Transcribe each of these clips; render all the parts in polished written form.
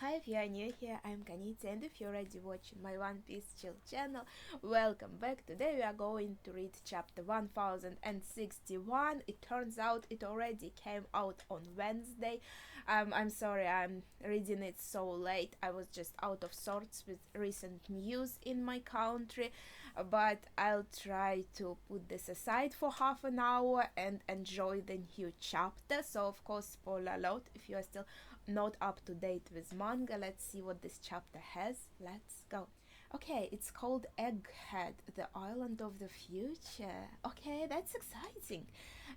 Hi, if you are new here, I'm Kanita, and if you're already watching my One Piece Chill channel, welcome back. Today we are going to read chapter 1061. It turns out it already came out on Wednesday. I'm sorry, I'm reading it so late. I was just out of sorts with recent news in my country, but I'll try to put this aside for half an hour and enjoy the new chapter. So, of course, spoiler alert if you are still not up to date with manga. Let's see what this chapter has. Let's go. Okay, it's called Egghead, the island of the future. Okay, that's exciting.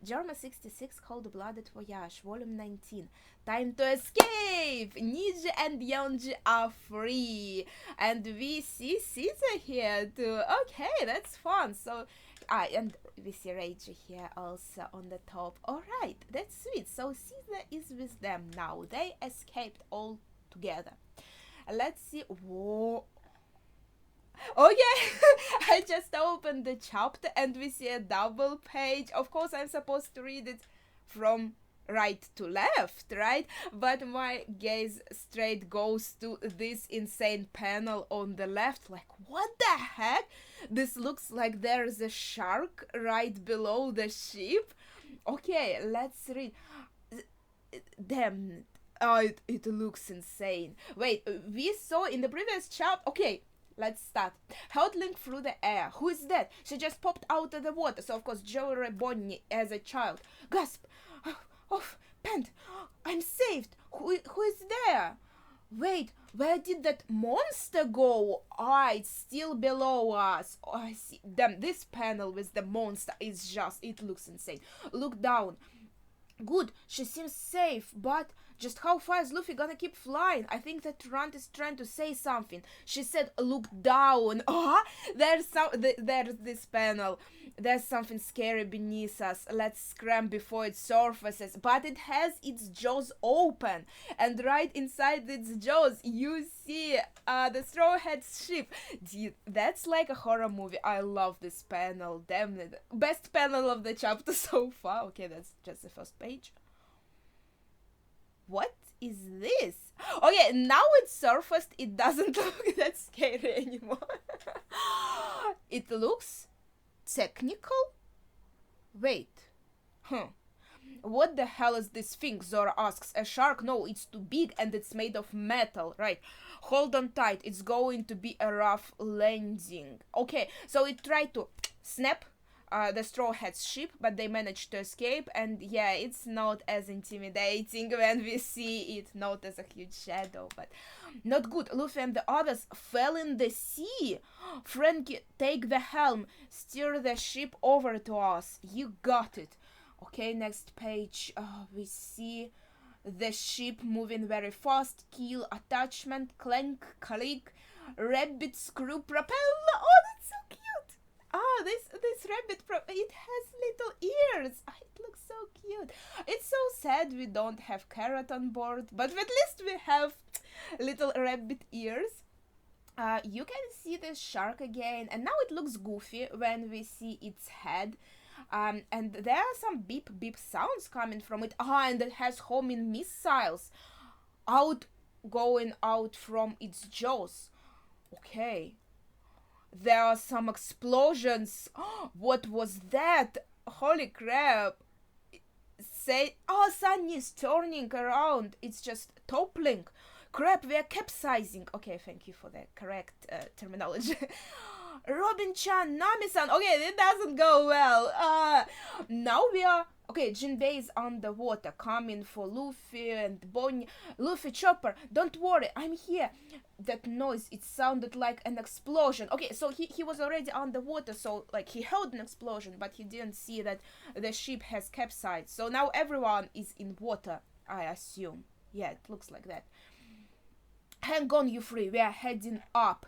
Germa 66, Cold-Blooded Voyage, volume 19. Time to escape! Niji and Yonji are free. And we see Caesar here too. Okay, that's fun. So, and we see Rage here also on the top. Alright, that's sweet. So Caesar is with them now. They escaped all together. Let's see. Whoa. Okay, I just opened the chapter and we see a double page. Of course, I'm supposed to read it from right to left, right? But my gaze straight goes to this insane panel on the left. Like, what the heck? This looks like there's a shark right below the ship. Okay, let's read. Damn. Oh, it looks insane. Wait, we saw in the previous chapter. Okay, let's start. Hurtling through the air. Who is that? She just popped out of the water. So, of course, Joey Bonnie as a child. Gasp! Oh, Pant! I'm saved! Who is there? Wait, where did that monster go? Ah, it's still below us. Oh, I see. Damn, this panel with the monster is just, it looks insane. Look down. Good, she seems safe, but just how far is Luffy gonna keep flying? I think that Runt is trying to say something. She said, "Look down." Ah, there's this panel. There's something scary beneath us. Let's scram before it surfaces. But it has its jaws open, and right inside its jaws, you see the Straw Hat's ship. Dude, that's like a horror movie. I love this panel. Damn it, best panel of the chapter so far. Okay, that's just the first page. What is this? Okay, now it's surfaced. It doesn't look that scary anymore. It looks technical? Wait. Huh. What the hell is this thing? Zora asks. A shark? No, it's too big and it's made of metal. Right. Hold on tight. It's going to be a rough landing. Okay, so it tried to snap the Straw Hat's ship, but they managed to escape, and yeah, it's not as intimidating when we see it, not as a huge shadow, but not good. Luffy and the others fell in the sea. Frankie, take the helm, steer the ship over to us. You got it. Okay, next page, we see the ship moving very fast. Keel attachment, clank, click, rabbit screw propeller. Oh, that's so cute. Ah, this rabbit it has little ears. Ah, it looks so cute. It's so sad we don't have Carrot on board, but at least we have little rabbit ears. You can see the shark again, and now it looks goofy when we see its head. And there are some beep beep sounds coming from it. Ah, and it has homing missiles going out from its jaws. Okay. There are some explosions. What was that? Holy crap. Sunny is turning around. It's just toppling. Crap, we are capsizing. Okay, thank you for the correct terminology. Robin-chan, Nami-san. Okay, it doesn't go well. Now we are... Okay, Jinbei is underwater, coming for Luffy and Bonnie. Luffy, Chopper, don't worry, I'm here. That noise, it sounded like an explosion. Okay, so he was already underwater, so like he heard an explosion, but he didn't see that the ship has capsized. So now everyone is in water, I assume. Yeah, it looks like that. Hang on, you three, we are heading up.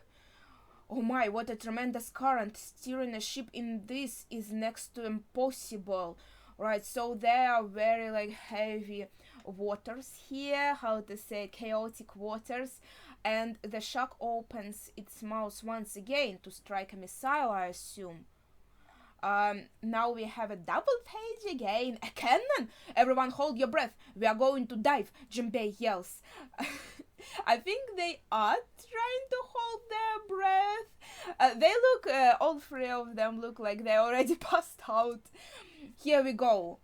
Oh my, what a tremendous current. Steering a ship in this is next to impossible. Right, so there are very like heavy waters here, how to say, chaotic waters, and the shark opens its mouth once again to strike a missile, I assume. Now we have a double page again, a cannon! Everyone hold your breath, we are going to dive, Jinbei yells. I think they are trying to hold their breath. They look, all three of them look like they already passed out. Here we go.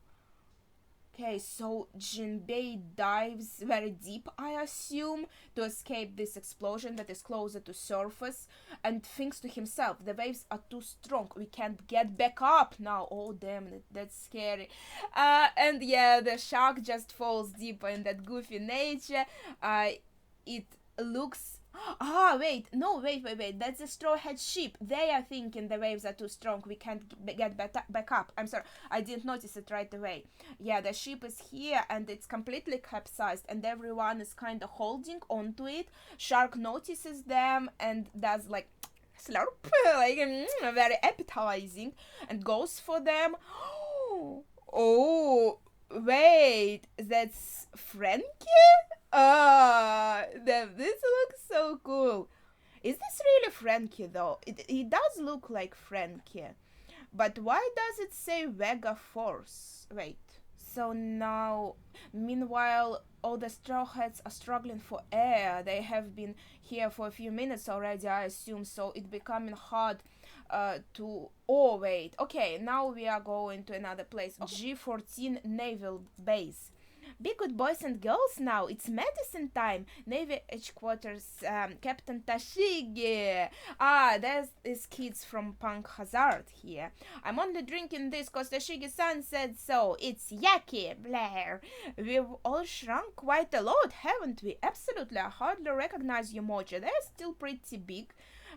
Okay, so Jinbei dives very deep, I assume, to escape this explosion that is closer to surface, and thinks to himself, the waves are too strong, we can't get back up now. Oh, damn it, that's scary. And yeah, the shark just falls deeper in that goofy nature. It looks... wait, no, wait. That's a straw hat ship. They are thinking the waves are too strong. We can't get back up. I'm sorry, I didn't notice it right away. Yeah, the ship is here and it's completely capsized and everyone is kind of holding onto it. Shark notices them and does like slurp, like very appetizing, and goes for them. Oh, wait, that's Frankie? This looks so cool. Is this really Frankie though? It does look like Frankie. But why does it say Vega Force? Wait. So now, meanwhile, all the Straw Hats are struggling for air. They have been here for a few minutes already, I assume, so it's becoming hard to... Oh, wait. Okay, now we are going to another place. G14 Naval Base. Be good boys and girls now, it's medicine time. Navy headquarters, Captain Tashigi. There's these kids from Punk Hazard here. I'm only drinking this cause Tashigi-san said so. It's Yaki, Blair. We've all shrunk quite a lot, haven't we? Absolutely, I hardly recognize you, Mochi. They're still pretty big,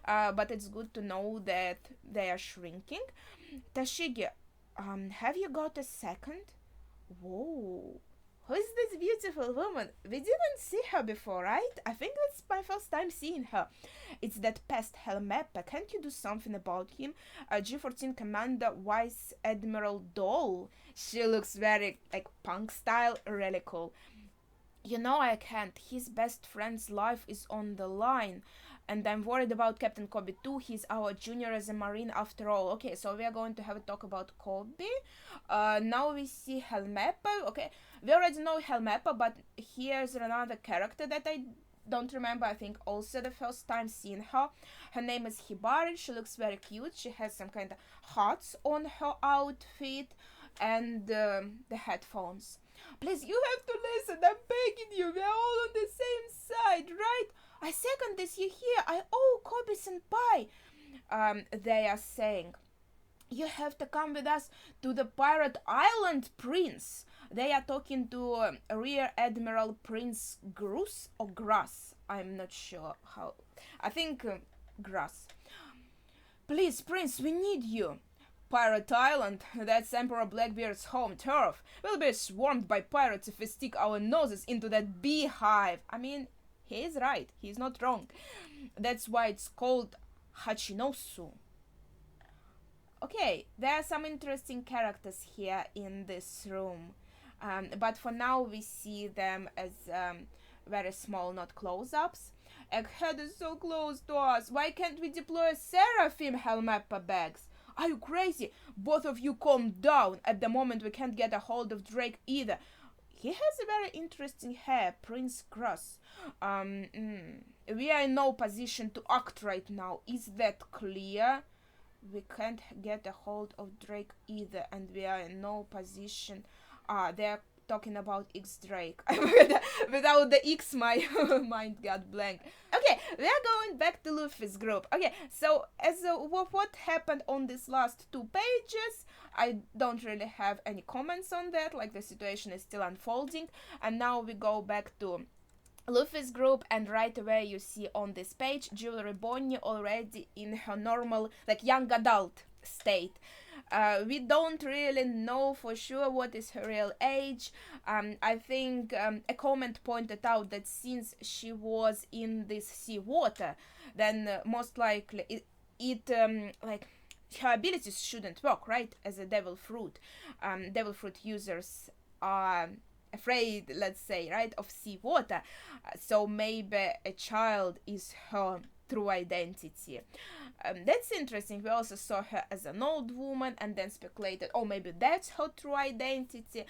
but it's good to know that they are shrinking. Tashigi, have you got a second? Whoa. Who is this beautiful woman? We didn't see her before, right? I think that's my first time seeing her. It's that pest Helmeppa. Can't you do something about him? G14 Commander Vice Admiral Doll. She looks very, like, punk style. Really cool. You know I can't. His best friend's life is on the line. And I'm worried about Captain Kobe too. He's our junior as a marine after all. Okay, so we are going to have a talk about Kobe. Now we see Helmeppa. Okay, we already know Helmeppa, but here's another character that I don't remember. I think also the first time seeing her. Her name is Hibari. She looks very cute. She has some kind of hearts on her outfit and the headphones. Please, you have to listen. I'm begging you. We're all on the same side, right? I second this, you hear? I owe Kobe-senpai. They are saying, you have to come with us to the Pirate Island, Prince. They are talking to Rear Admiral Prince Grus or Grass. I'm not sure how. I think Grass. Please, Prince, we need you. Pirate Island, that's Emperor Blackbeard's home turf. We'll be swarmed by pirates if we stick our noses into that beehive. I mean, he is right. He's not wrong. That's why it's called Hachinosu. Okay, there are some interesting characters here in this room. But for now we see them as very small, not close-ups. Egghead is so close to us. Why can't we deploy Seraphim Helmeppa bags? Are you crazy? Both of you calm down. At the moment we can't get a hold of Drake either. He has a very interesting hair, Prince Cross. We are in no position to act right now. Is that clear? We can't get a hold of Drake either, and we are in no position. They're talking about X-Drake. Without the X, my mind got blank. Okay, we are going back to Luffy's group. Okay, so as what happened on these last 2 pages, I don't really have any comments on that, like the situation is still unfolding. And now we go back to Luffy's group, and right away you see on this page Jewelry Bonnie already in her normal, like, young adult state. We don't really know for sure what is her real age. I think a comment pointed out that since she was in this seawater, then most likely like, her abilities shouldn't work, right? As a devil fruit. Devil fruit users are afraid, let's say, right, of seawater. So maybe a child is her true identity. That's interesting. We also saw her as an old woman and then speculated, oh, maybe that's her true identity.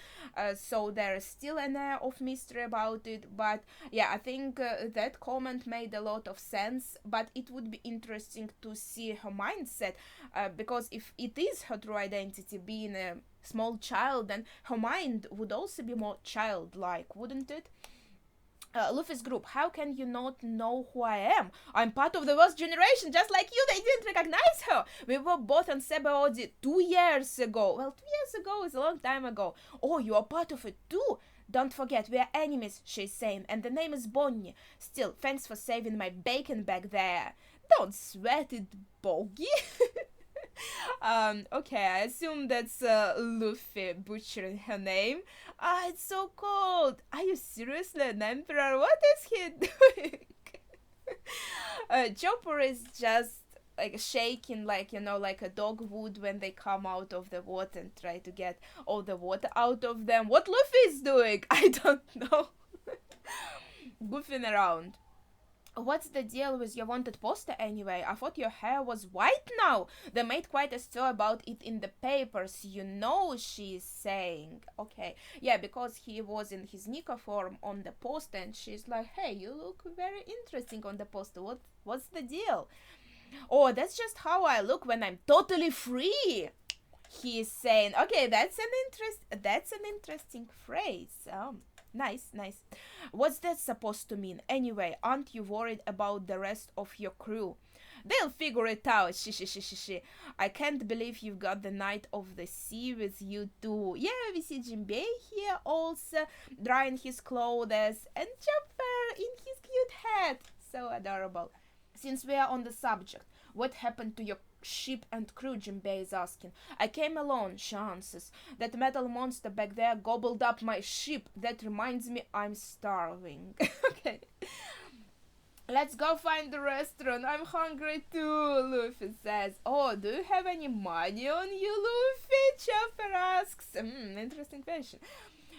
So there is still an air of mystery about it. But yeah, I think that comment made a lot of sense. But it would be interesting to see her mindset, because if it is her true identity, being a small child, then her mind would also be more childlike, wouldn't it? Luffy's group, how can you not know who I am? I'm part of the worst generation, just like you. They didn't recognize her. We were both on Sabaody 2 years ago. Well, 2 years ago is a long time ago. Oh, you are part of it too? Don't forget, we are enemies, she's saying, and the name is Bonnie. Still, thanks for saving my bacon back there. Don't sweat it, Boggy. Okay, I assume that's Luffy butchering her name. Ah, it's so cold. Are you seriously an emperor? What is he doing? Chopper is just like shaking, like, like a dog would when they come out of the water and try to get all the water out of them. What Luffy is doing? I don't know. Goofing around. What's the deal with your wanted poster anyway? I thought your hair was white now. They made quite a stir about it in the papers, she's saying. Okay, yeah, because he was in his Nika form on the poster, and she's like, hey, you look very interesting on the poster. What's the deal? Oh, that's just how I look when I'm totally free. He's saying, okay, that's an interesting phrase. Nice. What's that supposed to mean? Anyway, aren't you worried about the rest of your crew? They'll figure it out. She. I can't believe you've got the Knight of the Sea with you too. Yeah, we see Jinbei here also, drying his clothes, and Chopper in his cute hat. So adorable. Since we are on the subject, what happened to your ship and crew? Jinbei is asking. I came alone, she answers. That metal monster back there gobbled up my ship. That reminds me I'm starving. Okay. Let's go find the restaurant. I'm hungry too, Luffy says. Oh, do you have any money on you, Luffy? Chopper asks. Interesting question.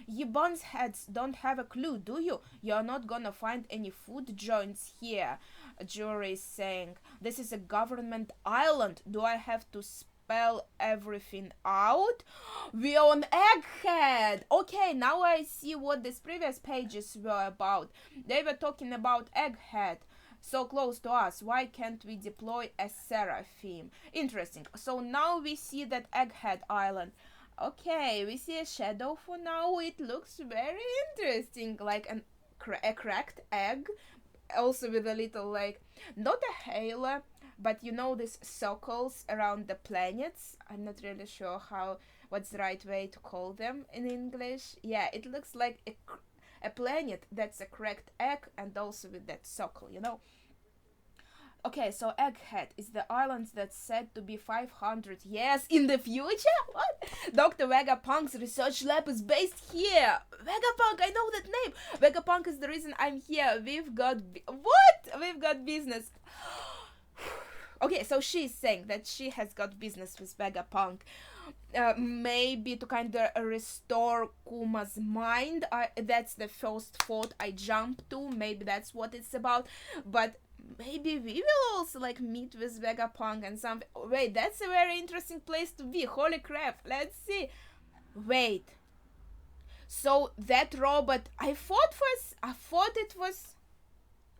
You boneheads don't have a clue, do you? You're not gonna find any food joints here, Jury is saying. This is a government island. Do I have to spell everything out? We're on Egghead! Okay, now I see what these previous pages were about. They were talking about Egghead. So close to us. Why can't we deploy a Seraphim? Interesting. So now we see that Egghead Island. Okay, we see a shadow for now. It looks very interesting, like a cracked egg, also with a little, like, not a halo, but these circles around the planets. I'm not really sure what's the right way to call them in English. Yeah, it looks like a planet that's a cracked egg, and also with that circle. Okay, so Egghead is the island that's said to be 500 years in the future? What? Dr. Vegapunk's research lab is based here. Vegapunk, I know that name. Vegapunk is the reason I'm here. We've got business. Okay, so she's saying that she has got business with Vegapunk. Maybe to kind of restore Kuma's mind. That's the first thought I jumped to. Maybe that's what it's about. But maybe we will also meet with Vegapunk and something. Wait, that's a very interesting place to be. Holy crap, let's see. Wait. So that robot, I thought it was...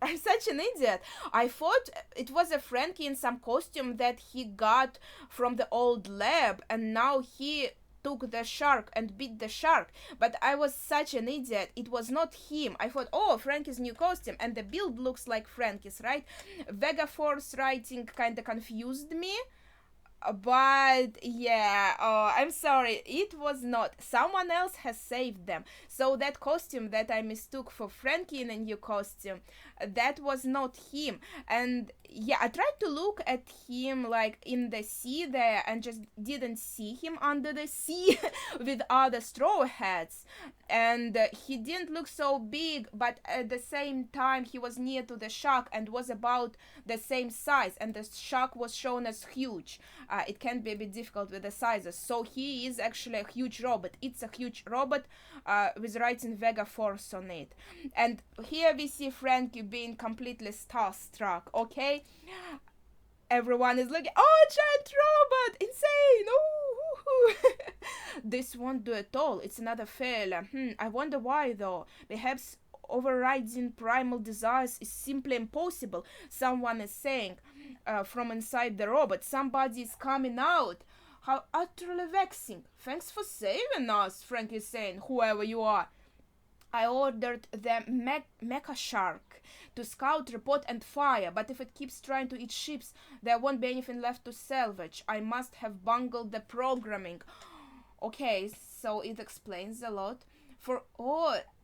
I'm such an idiot. I thought it was a Frankie in some costume that he got from the old lab, and now he took the shark and beat the shark. But I was such an idiot. It was not him. I thought, oh, Frankie's new costume, and the build looks like Frankie's, right? Vegaforce writing kind of confused me. But yeah, I'm sorry, it was not. Someone else has saved them. So that costume that I mistook for Frankie in a new costume, that was not him. And yeah, I tried to look at him in the sea there and just didn't see him under the sea with other straw hats. And he didn't look so big, but at the same time he was near to the shark and was about the same size, and the shark was shown as huge. It can be a bit difficult with the sizes, so he is actually a huge robot. It's a huge robot with writing Vegaforce on it. And here we see Frankie being completely starstruck, okay? Everyone is looking. Oh, giant robot! Insane! Ooh. This won't do at all. It's another failure. I wonder why though. Perhaps overriding primal desires is simply impossible. Someone is saying from inside the robot. Somebody is coming out. How utterly vexing. Thanks for saving us, Frank is saying, whoever you are. I ordered the Mecha Shark to scout, report, and fire, but if it keeps trying to eat ships, there won't be anything left to salvage. I must have bungled the programming. Okay, so it explains a lot.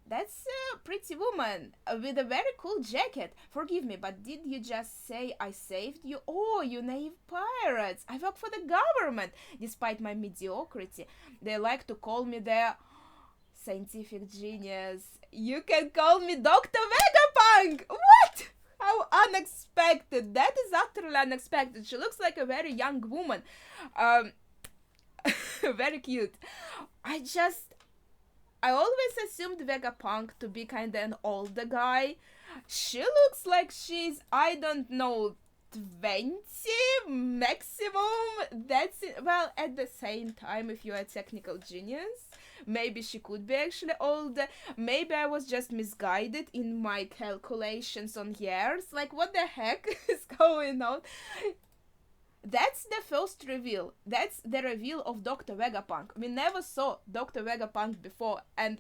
That's a pretty woman with a very cool jacket. Forgive me, but did you just say I saved you? Oh, you naive pirates. I work for the government. Despite my mediocrity, they like to call me their scientific genius. You can call me Dr. Vegapunk! What? How unexpected. That is utterly unexpected. She looks like a very young woman. Very cute. I always assumed Vegapunk to be kinda an older guy. She looks like she's, I don't know, 20 maximum. That's it. Well, at the same time, if you're a technical genius, maybe she could be actually older. Maybe I was just misguided in my calculations on years. Like, what the heck is going on? That's the first reveal. That's the reveal of Dr. Vegapunk. We never saw Dr. Vegapunk before, and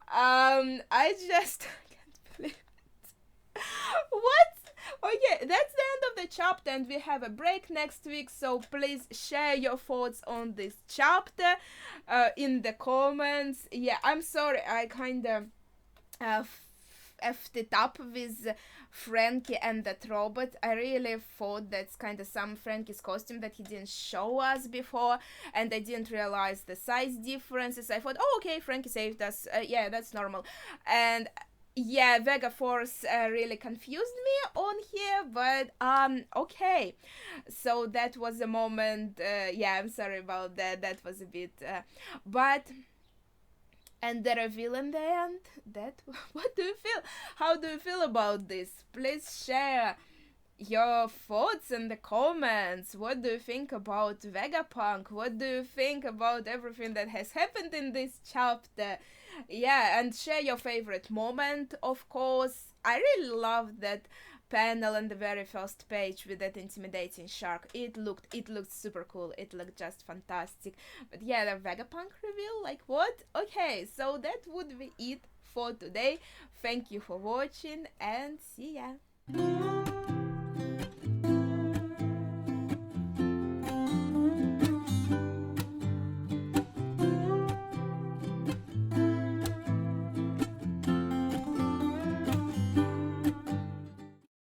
I just can't believe it. What? Oh yeah, that's the end of the chapter, and we have a break next week, so please share your thoughts on this chapter in the comments. Yeah, I'm sorry, I kinda effed it up with Frankie and that robot. I really thought that's kind of some Frankie's costume that he didn't show us before, and I didn't realize the size differences. I thought, oh, okay, Frankie saved us. Yeah, that's normal. And yeah, Vega Force really confused me on here, but okay. So that was a moment. Yeah, I'm sorry about that. That was a bit, but. And the reveal in the end, what do you feel? How do you feel about this? Please share your thoughts in the comments. What do you think about Vegapunk? What do you think about everything that has happened in this chapter? Yeah, and share your favorite moment, of course. I really love that panel on the very first page with that intimidating shark. It looked super cool. It looked just fantastic. But yeah, the Vegapunk reveal, like what? Okay, so that would be it for today. Thank you for watching and see ya.